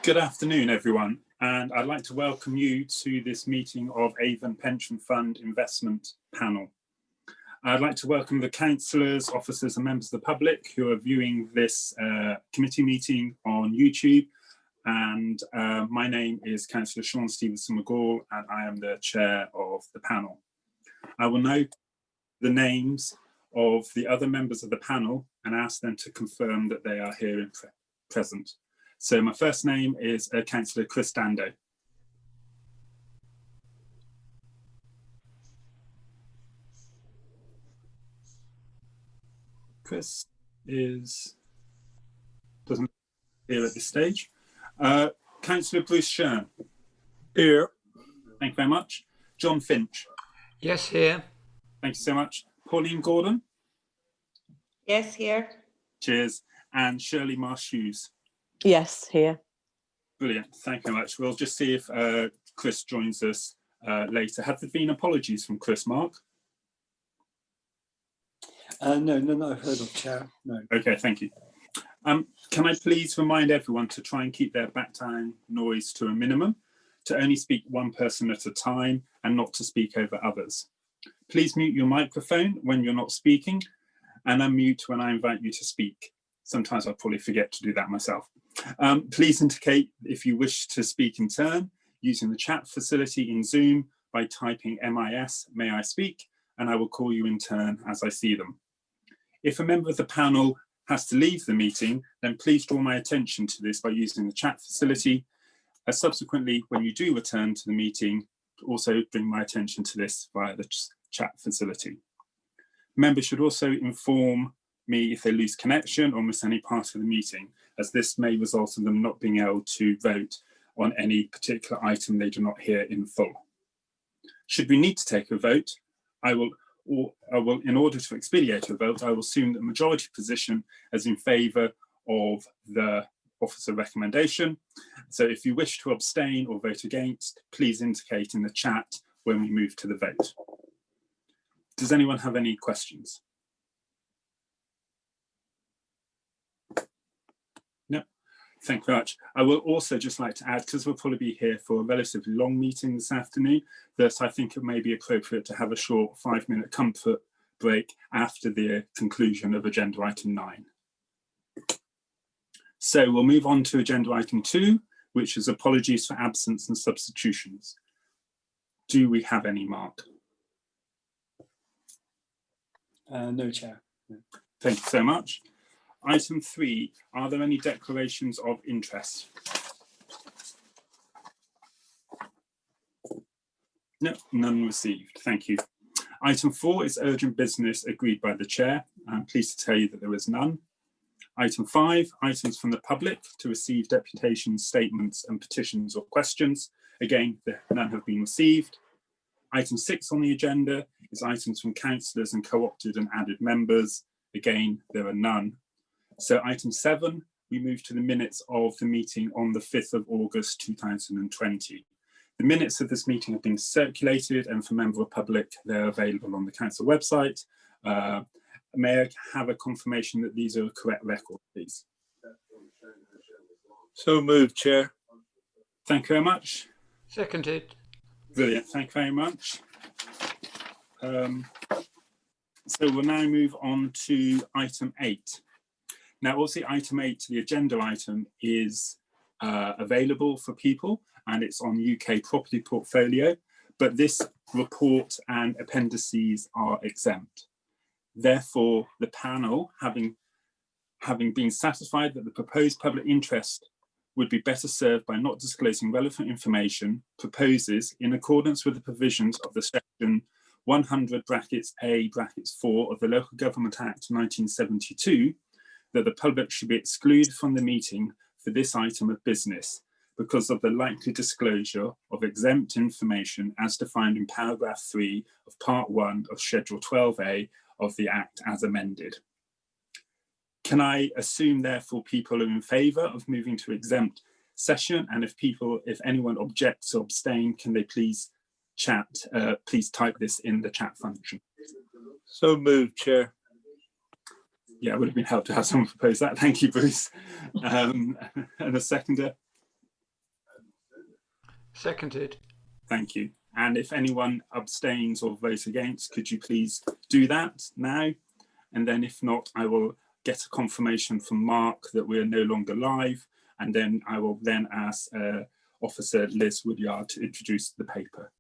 Good afternoon, everyone, and I'd like to welcome you to this meeting of Avon Pension Fund Investment Panel. I'd like to welcome the councillors, officers and members of the public who are viewing this committee meeting on YouTube. And my name is Councillor Sean Stevenson-McGall, and I am the chair of the panel. I will note the names of the other members of the panel and ask them to confirm that they are here in present. So my first name is Councillor Chris Dando. Chris doesn't appear at this stage. Councillor Bruce Shern. Here. Thank you very much. John Finch. Yes, here. Thank you so much. Pauline Gordon. Yes, here. Cheers. And Shirley Marsh-Hughes. Yes, here. Brilliant. Thank you very much. We'll just see if Chris joins us later. Have there been apologies from Chris, Mark? No, I've heard of, Chair. No. Okay, thank you. Can I please remind everyone to try and keep their background noise to a minimum, to only speak one person at a time and not to speak over others. Please mute your microphone when you're not speaking and unmute when I invite you to speak. Sometimes I probably forget to do that myself. Please indicate if you wish to speak in turn using the chat facility in Zoom by typing MIS, may I speak, and I will call you in turn as I see them. If a member of the panel has to leave the meeting, then please draw my attention to this by using the chat facility. Subsequently, when you do return to the meeting, also bring my attention to this via the chat facility. Members should also inform me if they lose connection or miss any part of the meeting, as this may result in them not being able to vote on any particular item they do not hear in full. Should we need to take a vote, I will, in order to expedite a vote, I will assume the majority position as in favour of the officer recommendation. So if you wish to abstain or vote against, please indicate in the chat when we move to the vote. Does anyone have any questions? No, thank you very much. I will also just like to add, because we'll probably be here for a relatively long meeting this afternoon, that I think it may be appropriate to have a short 5-minute comfort break after the conclusion of agenda item 9. So we'll move on to agenda item 2, which is apologies for absence and substitutions. Do we have any, Mark? No, Chair. No. Thank you so much. Item 3, are there any declarations of interest? No, none received. Thank you. Item 4 is urgent business agreed by the chair. I'm pleased to tell you that there is none. Item 5, items from the public to receive deputations, statements and petitions or questions. Again, none have been received. Item 6 on the agenda is items from councillors and co-opted and added members. Again, there are none. So item 7, we move to the minutes of the meeting on the 5th of August 2020. The minutes of this meeting have been circulated, and for member of the public, they're available on the council website. May I have a confirmation that these are a correct record, please? So moved, Chair. Thank you very much. Seconded. Brilliant, thank you very much. So we'll now move on to item 8. Now, obviously, item 8, the agenda item, is available for people, and it's on UK property portfolio, but this report and appendices are exempt. Therefore, the panel, having been satisfied that the proposed public interest would be better served by not disclosing relevant information, proposes, in accordance with the provisions of the section 100(a)(4) of the Local Government Act 1972, that the public should be excluded from the meeting for this item of business because of the likely disclosure of exempt information as defined in paragraph 3 of part 1 of Schedule 12A of the Act as amended. Can I assume, therefore, people are in favour of moving to exempt session? And if anyone objects or abstain, can they please please type this in the chat function? So moved, Chair. Yeah, it would have been helpful to have someone propose that. Thank you, Bruce. And a seconder? Seconded. Thank you. And if anyone abstains or votes against, could you please do that now? And then if not, I will get a confirmation from Mark that we are no longer live. And then I will then ask Officer Liz Woodyard to introduce the paper.